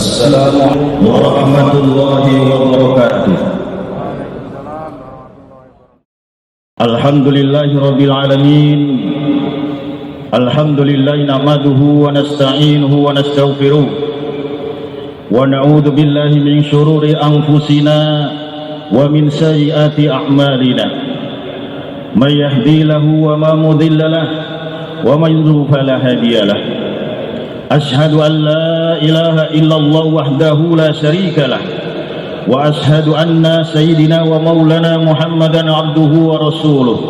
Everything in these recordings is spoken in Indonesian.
Assalamualaikum warahmatullahi wabarakatuh. Alhamdulillahi rabbil alamin. Alhamdulillahi nahmaduhu wa nasta'inuhu wa nastaghfiruh wa na'udzu billahi min syururi anfusina wa min sayyiati a'malina. May yahdihillahu wa ma mudilla lahu wa may yudlil fala hadiya lahu. Ashhadu an la ilaha illallah wahdahu la syarika lah wa ashhadu anna sayyidina wa maulana Muhammadan abduhu wa rasuluh.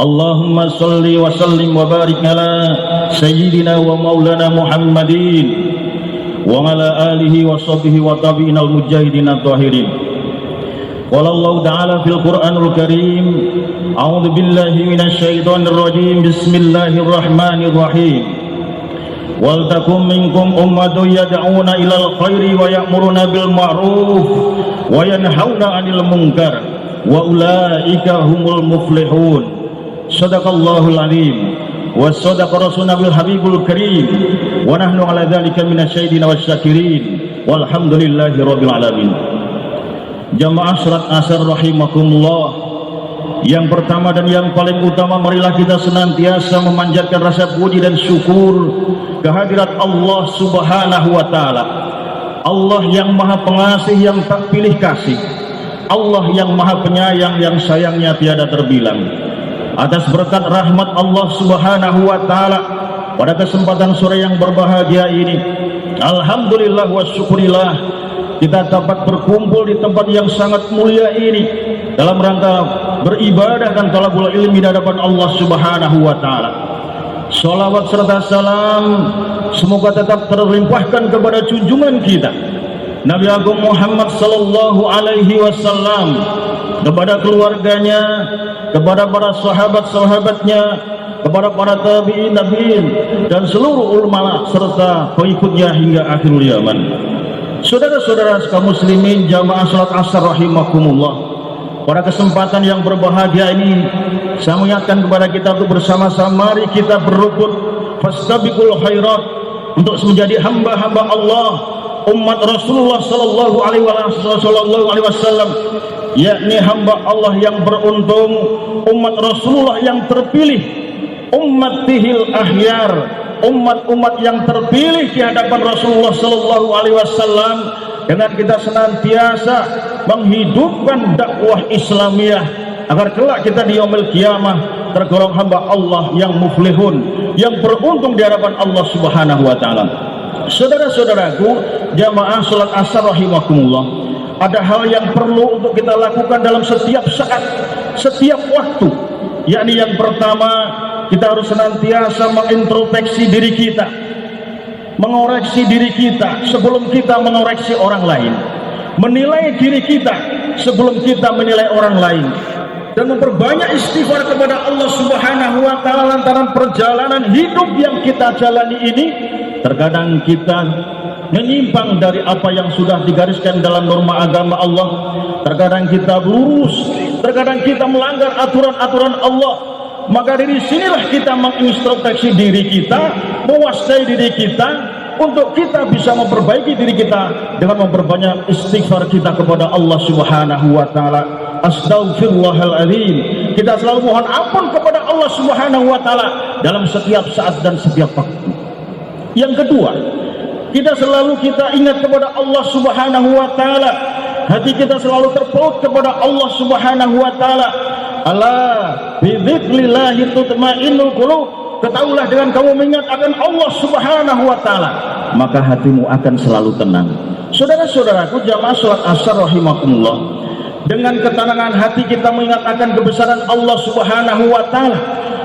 Allahumma salli wa sallim wa barik ala sayyidina wa maulana Muhammadin wa ala alihi wa sahbihi wa tabi'in al-mujahidin at-tahirin. Qala Allah ta'ala fil Qur'anul Karim, a'udzu billahi minasy syaithanir rajim, bismillahirrahmanirrahim. Wal takum minkum ummatun yad'una ilal khairi wa ya'muruna bil ma'ruf wa yanhauna 'anil munkar wa ulaika humul muflihun. Shadaqallahul azim wa shadaqa rasuluna bil habibul karim wa nahnu 'ala dzalika minasyahidin wasyakirin walhamdulillahi rabbil alamin. Jamaah salat asar rahimakumullah. Yang pertama dan yang paling utama, marilah kita senantiasa memanjatkan rasa puji dan syukur kehadirat Allah Subhanahu wa Ta'ala. Allah yang Maha Pengasih, yang tak pilih kasih. Allah yang Maha Penyayang, yang sayangnya tiada terbilang. Atas berkat rahmat Allah Subhanahu wa Ta'ala, pada kesempatan sore yang berbahagia ini, alhamdulillah wa syukurillah, kita dapat berkumpul di tempat yang sangat mulia ini dalam rangka beribadah dan talabul ilmi di hadapan Allah Subhanahu wa Ta'ala. Salawat serta salam semoga tetap terlimpahkan kepada junjungan kita Nabi Agung Muhammad sallallahu alaihi wasallam, kepada keluarganya, kepada para sahabat-sahabatnya, kepada para tabi'in, tabi'in, dan seluruh ulama serta pengikutnya hingga akhirul zaman. Saudara-saudara kaum muslimin jamaah salat asar rahimakumullah, pada kesempatan yang berbahagia ini saya mengingatkan kepada kita untuk bersama-sama mari kita berebut fastabiqul khairat untuk menjadi hamba-hamba Allah, umat Rasulullah sallallahu alaihi wasallam, yakni hamba Allah yang beruntung, umat Rasulullah yang terpilih, ummatihil ahyar, umat-umat yang terpilih di hadapan Rasulullah sallallahu alaihi wasallam, dengan kita senantiasa menghidupkan dakwah Islamiyah agar kelak kita di yaumil qiyamah tergolong hamba Allah yang muflihun, yang beruntung di hadapan Allah Subhanahu wa Ta'ala. Saudara-saudaraku jamaah salat asar rahimakumullah, ada hal yang perlu untuk kita lakukan dalam setiap saat, setiap waktu, yakni yang pertama, kita harus senantiasa mengintrospeksi diri kita, mengoreksi diri kita sebelum kita mengoreksi orang lain, menilai diri kita sebelum kita menilai orang lain, dan memperbanyak istighfar kepada Allah Subhanahu wa Ta'ala lantaran perjalanan hidup yang kita jalani ini. Terkadang kita menyimpang dari apa yang sudah digariskan dalam norma agama Allah, terkadang kita lurus, terkadang kita melanggar aturan-aturan Allah. Maka dari sinilah kita mengintrospeksi diri kita, mewaspadai diri kita, untuk kita bisa memperbaiki diri kita dengan memperbanyak istighfar kita kepada Allah Subhanahu wa Ta'ala. Astaghfirullahaladzim, kita selalu mohon ampun kepada Allah Subhanahu wa Ta'ala dalam setiap saat dan setiap waktu. Yang kedua, kita ingat kepada Allah Subhanahu wa Ta'ala, hati kita selalu terpaut kepada Allah Subhanahu wa Ta'ala. Ala bidzikrillahi tatma'innul qulub, ketahuilah dengan kamu mengingat akan Allah Subhanahu wa Ta'ala, maka hatimu akan selalu tenang. Saudara-saudaraku jamaah salat asar rahimakumullah, dengan ketenangan hati kita mengingat akan kebesaran Allah Subhanahu wa Ta'ala,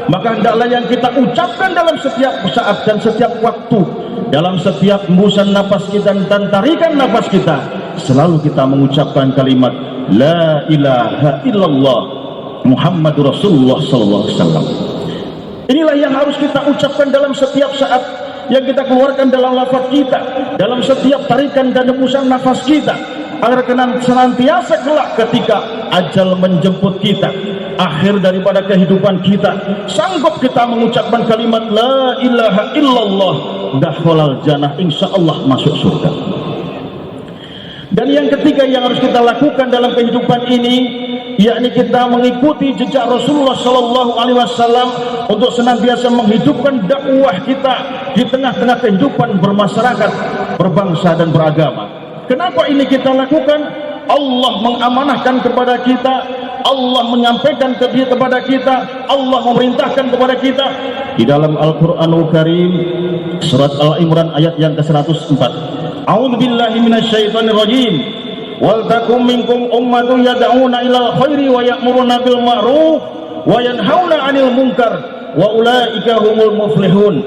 maka hendaklah yang kita ucapkan dalam setiap saat dan setiap waktu, dalam setiap hembusan nafas kita dan tarikan nafas kita, selalu kita mengucapkan kalimat la ilaha illallah Muhammadur Rasulullah sallallahu alaihi wasallam. Inilah yang harus kita ucapkan dalam setiap saat yang kita keluarkan dalam lafaz kita, dalam setiap tarikan dan hembusan nafas kita, agar senantiasa kelak ketika ajal menjemput kita, akhir daripada kehidupan kita, sanggup kita mengucapkan kalimat la ilaha illallah dakhalal jannah, insyaallah masuk surga. Dan yang ketiga yang harus kita lakukan dalam kehidupan ini, yakni kita mengikuti jejak Rasulullah Sallallahu Alaihi Wasallam untuk senantiasa menghidupkan dakwah kita di tengah-tengah kehidupan bermasyarakat, berbangsa dan beragama. Kenapa ini kita lakukan? Allah mengamanahkan kepada kita, Allah menyampaikan kepada kita, Allah memerintahkan kepada kita di dalam Al-Qur'anul Karim surat Al-Imran ayat yang ke-104. A'udzubillahi minasyaitonir rajim. Wal takum minkum ummatun yad'una ilal khairi wa ya'muruna bil ma'ruf wa yanhauna 'anil munkar wa ulaika humul muflihun.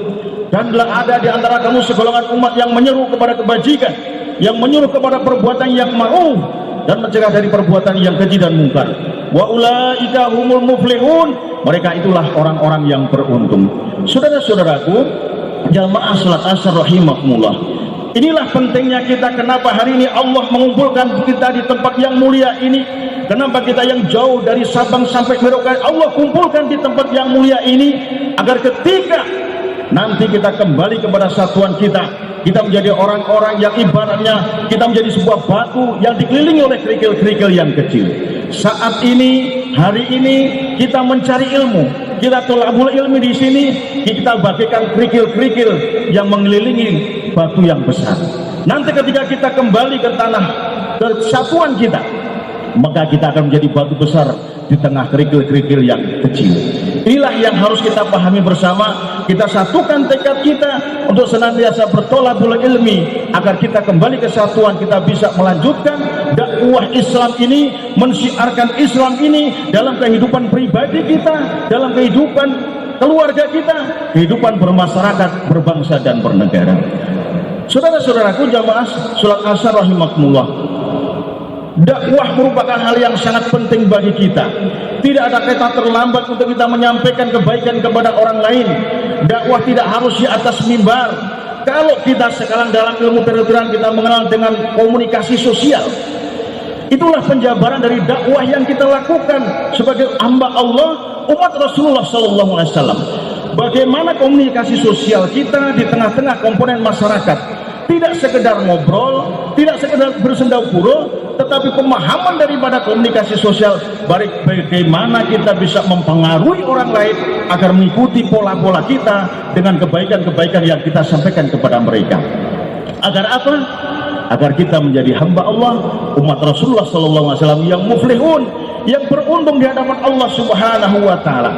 Danlah ada di antara kamu segolongan umat yang menyeru kepada kebajikan, yang menyuruh kepada perbuatan yang ma'ruf dan mencegah dari perbuatan yang keji dan mungkar. Wa ulaika humul muflihun. Mereka itulah orang-orang yang beruntung. Saudara-saudaraku, jamaah salat asar rahimakumullah. Inilah pentingnya kita, kenapa hari ini Allah mengumpulkan kita di tempat yang mulia ini. Kenapa kita yang jauh dari Sabang sampai Merauke Allah kumpulkan di tempat yang mulia ini, agar ketika nanti kita kembali kepada satuan kita, kita menjadi orang-orang yang ibaratnya kita menjadi sebuah batu yang dikelilingi oleh kerikil-kerikil yang kecil. Saat ini, hari ini kita mencari ilmu, kita tolabul ilmi di sini, kita bagikan kerikil-kerikil yang mengelilingi batu yang besar. Nanti ketika kita kembali ke tanah kesatuan kita, maka kita akan menjadi batu besar di tengah kerikil-kerikil yang kecil. Inilah yang harus kita pahami bersama. Kita satukan tekad kita untuk senantiasa bertolabul ilmi, agar kita kembali ke kesatuan, kita bisa melanjutkan dakwah Islam ini, mensiarkan Islam ini dalam kehidupan pribadi kita, dalam kehidupan keluarga kita, kehidupan bermasyarakat, berbangsa dan bernegara. Saudara-saudaraku jamaah salat asar rahimakumullah, dakwah merupakan hal yang sangat penting bagi kita. Tidak ada kata terlambat untuk kita menyampaikan kebaikan kepada orang lain. Dakwah tidak harus di atas mimbar. Kalau kita sekarang dalam ilmu kedokteran kita mengenal dengan komunikasi sosial, itulah penjabaran dari dakwah yang kita lakukan sebagai hamba Allah, umat Rasulullah Sallallahu Alaihi Wasallam. Bagaimana komunikasi sosial kita di tengah-tengah komponen masyarakat, tidak sekedar ngobrol, tidak sekedar bersendau-gurau, tetapi pemahaman daripada komunikasi sosial, bagaimana kita bisa mempengaruhi orang lain agar mengikuti pola-pola kita dengan kebaikan-kebaikan yang kita sampaikan kepada mereka. Agar apa? Agar kita menjadi hamba Allah, umat Rasulullah SAW yang muflihun, yang beruntung di hadapan Allah Subhanahu wa Ta'ala.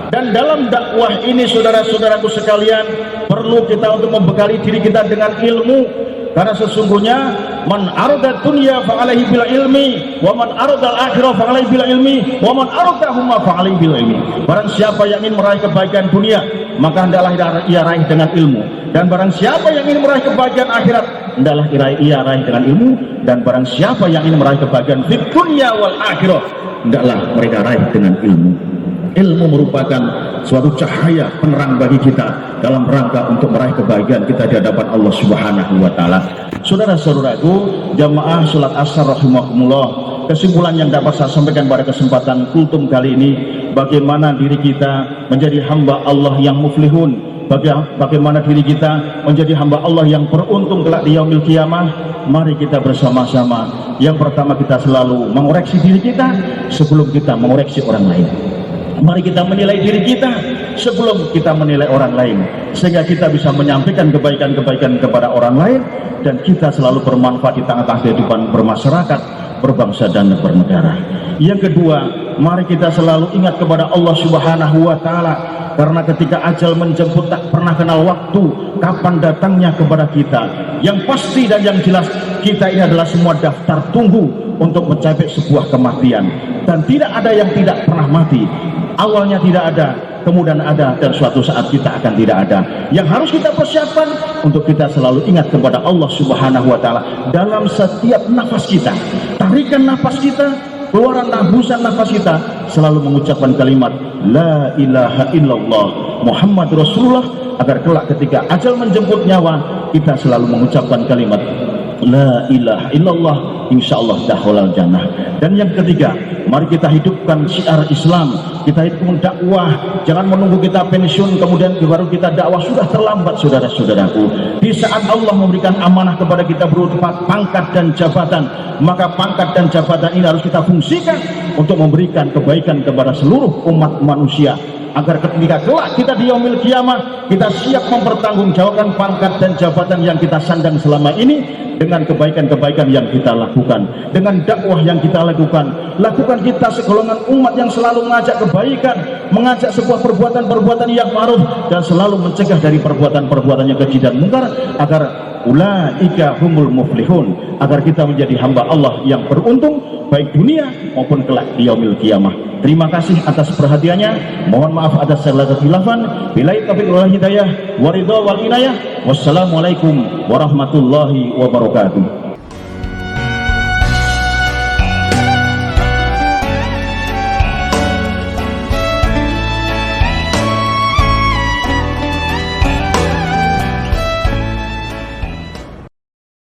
Dan dalam dakwah ini, saudara-saudaraku sekalian, perlu kita untuk membekali diri kita dengan ilmu, karena sesungguhnya man arada dunya fa alaihi bil ilmi wa man arada al akhirah fa alaihi bil ilmi wa man aradahuma fa alaihi bil ilmi. Barang siapa yang ingin meraih kebaikan dunia, maka hendaklah ia raih dengan ilmu, dan barang siapa yang ingin meraih kebahagiaan akhirat, hendaklah ia raih dengan ilmu, dan barang siapa yang ingin meraih kebahagiaan fid dunya wal akhirah, hendaklah mereka raih dengan ilmu. Ilmu merupakan suatu cahaya penerang bagi kita dalam rangka untuk meraih kebahagiaan kita di hadapan Allah Subhanahu wa Ta'ala. Saudara-saudaraku jamaah salat asar rahimakumullah, kesimpulan yang dapat saya sampaikan pada kesempatan kultum kali ini, bagaimana diri kita menjadi hamba Allah yang muflihun, bagaimana diri kita menjadi hamba Allah yang beruntung kelak di yaumil qiyamah. Mari kita bersama-sama, yang pertama kita selalu mengoreksi diri kita sebelum kita mengoreksi orang lain. Mari kita menilai diri kita sebelum kita menilai orang lain, sehingga kita bisa menyampaikan kebaikan-kebaikan kepada orang lain, dan kita selalu bermanfaat di tengah-tengah kehidupan bermasyarakat, berbangsa dan bernegara. Yang kedua, mari kita selalu ingat kepada Allah Subhanahu wa Ta'ala, karena ketika ajal menjemput tak pernah kenal waktu kapan datangnya kepada kita. Yang pasti dan yang jelas, kita ini adalah semua daftar tunggu untuk mencapai sebuah kematian, dan tidak ada yang tidak pernah mati. Awalnya tidak ada, kemudian ada, dan suatu saat kita akan tidak ada. Yang harus kita persiapkan untuk kita selalu ingat kepada Allah Subhanahu wa Ta'ala dalam setiap nafas kita, tarikan nafas kita, keluaran hembusan nafas kita, selalu mengucapkan kalimat la ilaha illallah Muhammad Rasulullah, agar kelak ketika ajal menjemput nyawa, kita selalu mengucapkan kalimat la ilaha illallah, insyaallah dakhulal jannah. Dan yang ketiga, mari kita hidupkan syiar Islam, kita hidupkan dakwah. Jangan menunggu kita pensiun kemudian baru kita dakwah, sudah terlambat saudara-saudaraku. Di saat Allah memberikan amanah kepada kita berupa pangkat dan jabatan, maka pangkat dan jabatan ini harus kita fungsikan untuk memberikan kebaikan kepada seluruh umat manusia, agar ketika kelak kita di yaumil kiamah, kita siap mempertanggungjawabkan pangkat dan jabatan yang kita sandang selama ini dengan kebaikan-kebaikan yang kita lakukan, dengan dakwah yang kita lakukan. Lakukan kita segolongan umat yang selalu mengajak kebaikan, mengajak sebuah perbuatan-perbuatan yang ma'ruf, dan selalu mencegah dari perbuatan-perbuatan yang keji dan mungkar, agar ulaika humul muflihun, agar kita menjadi hamba Allah yang beruntung baik dunia maupun kelak di yaumil kiamah. Terima kasih atas perhatiannya. Mohon maaf atas segala kekhilafan. Billahi taufiq wal hidayah, waridho wal inayah. Wassalamualaikum warahmatullahi wabarakatuh.